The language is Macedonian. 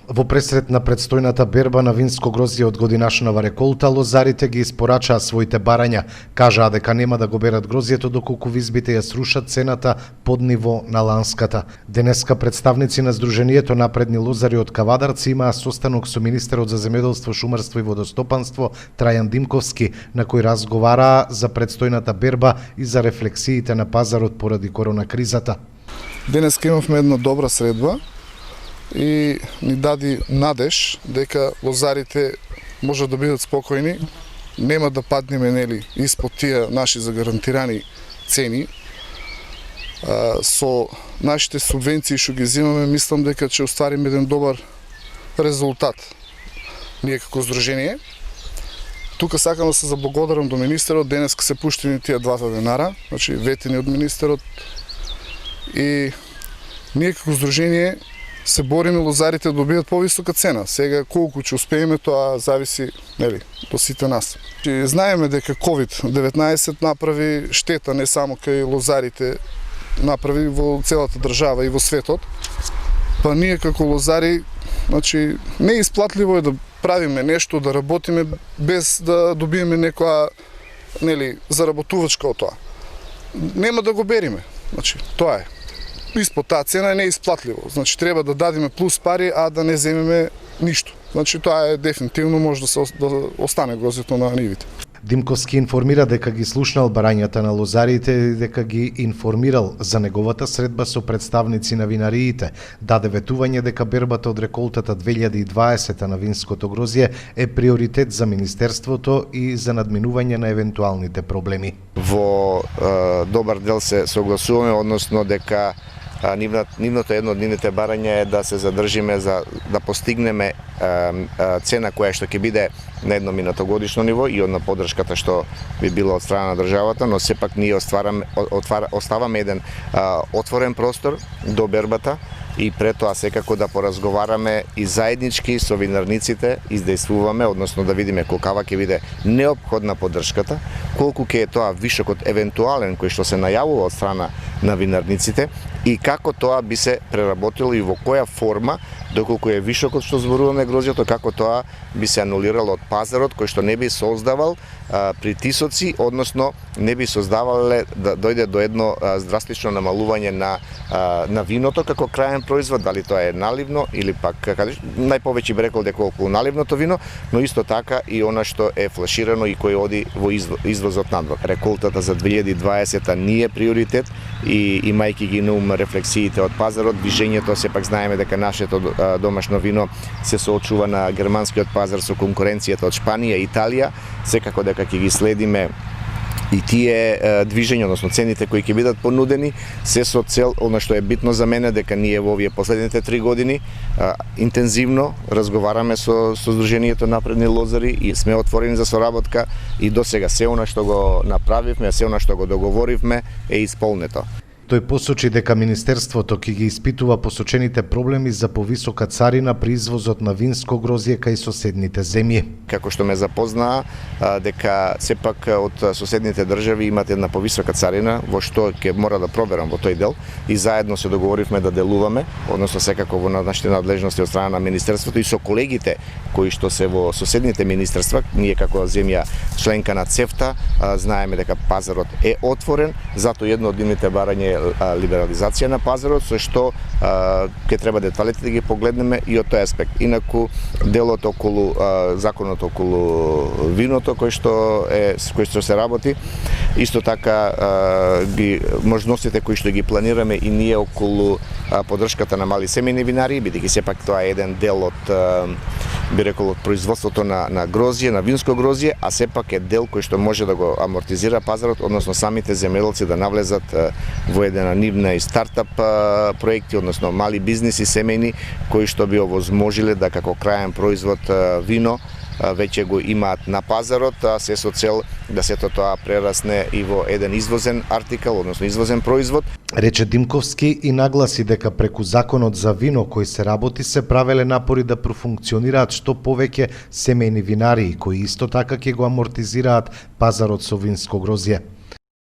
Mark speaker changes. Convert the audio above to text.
Speaker 1: Во пресред на предстојната берба на винско грозје од годинашнава реколта, лозарите ги испорачаа своите барања. Кажаа дека нема да го берат грозјето доколку визбите ја срушат цената под ниво на ланската. Денеска представници на Сдруженијето напредни лозари од Кавадарци имаа состанок со министерот за земјоделство, шумарство и водостопанство Трајан Димковски, на кој разговараа за предстојната берба и за рефлексиите на пазарот поради корона кризата.
Speaker 2: Денеска имавме една добра средба и ни дади надеж дека лозарите може да бидат спокојни, нема да паднеме испод тие наши загарантирани цени. Со нашите субвенции што ги земаме, мислам дека ќе оствариме еден добар резултат ние како здружение. Тука сакам да се заблагодарам до министерот, денеска се пуштени тие 2 денара, значи ветени од министерот, и ние како здружение се бориме лозарите да добијат повисока цена. Сега колку ќе успееме, тоа зависи до сите нас. Знаеме дека COVID-19 направи штета не само кај лозарите, направи во целата држава и во светот. Па ние како лозари, значи неисплатливо е да правиме нешто, да работиме без да добиеме некоја заработувачка од тоа. Нема да го бериме. Значи тоа е. Испод таа цена е неисплатливо. Значи треба да дадиме плюс пари, а да не земеме ништо. Значи тоа е дефинитивно, може да остане грозјето на нивите.
Speaker 1: Димковски информира дека ги слушнал барањата на лозарите и дека ги информирал за неговата средба со представници на винариите. Даде ветување дека бербата од реколтата 2020 на винското грозје е приоритет за Министерството и за надминување на евентуалните проблеми.
Speaker 3: Во добар дел се согласуваме, односно дека нивното едно од нивните барања е да се задржиме за да постигнеме цена која што ќе биде на едно минатогодишно ниво и од на поддршката што би било од страна на државата, но сепак ние оставаме еден отворен простор до бербата и пред тоа секако да поразговараме и заеднички со винарниците, издействуваме, односно да видиме колкава ќе биде неопходна поддршката, колку ќе е тоа вишокот евентуален кој што се најавува од страна на винарниците и како тоа би се преработило и во која форма, доколку е вишокот што зборуваме грозјето, како тоа би се анулирало од пазарот кој што не би создавал притисоци, односно не би создавале да дојде до едно драстично намалување на виното како краен производ, дали тоа е наливно или пак најповеќе би рекол дека околу наливното вино, но исто така и она што е флаширано и кој оди во извозот надвор. Реколтата за 2020 не е приоритет и имајќи ги на ум рефлексиите од пазарот, движењето, сепак знаеме дека нашето домашно вино се соочува на германскиот пазар со конкуренцијата од Шпанија и Италија, секако дека ќе ги следиме и тие движења, односно цените кои ќе бидат понудени, се со цел, она што е битно за мене, дека ние во овие последните 3 години интензивно разговараме со Сдруженијето напредни лозари и сме отворени за соработка и досега се она што го направивме, се она што го договоривме е исполнето.
Speaker 1: Тој посочи дека Министерството ќе ги испитува посочените проблеми за повисока царина при извозот на винско грозје кај соседните земји.
Speaker 3: Како што ме запознаа дека сепак од соседните држави имат една повисока царина, во што ќе мора да проверам во тој дел и заедно се договоривме да делуваме, односно секако во нашите надлежности од страна на Министерството и со колегите кои што се во соседните министерства, ние како земја членка на ЦЕФТА знаеме дека пазарот е отворен, затоа едно од нивните барања либерализација на пазарот, со што ќе треба деталите да ги погледнеме и од тој аспект. Инаку делот околу законот околу виното кој што се работи, исто така ги можностите кои што ги планираме и ние околу поддршката на мали семејни винари, бидејќи сепак тоа е еден дел од би рекол од производството на грозје, на винско грозје, а сепак е дел кој што може да го амортизира пазарот, односно самите земјоделци да навлезат во еден нивна и стартап проекти, односно мали бизниси семејни кои што би овозможиле да како краен производ вино веќе го имаат на пазарот, а се со цел да сето тоа прерасне и во еден извозен артикал, односно извозен производ.
Speaker 1: Рече Димковски и нагласи дека преку законот за вино кој се работи се правеле напори да профункционираат што повеќе семејни винарии кои исто така ќе го амортизираат пазарот со винско грозје.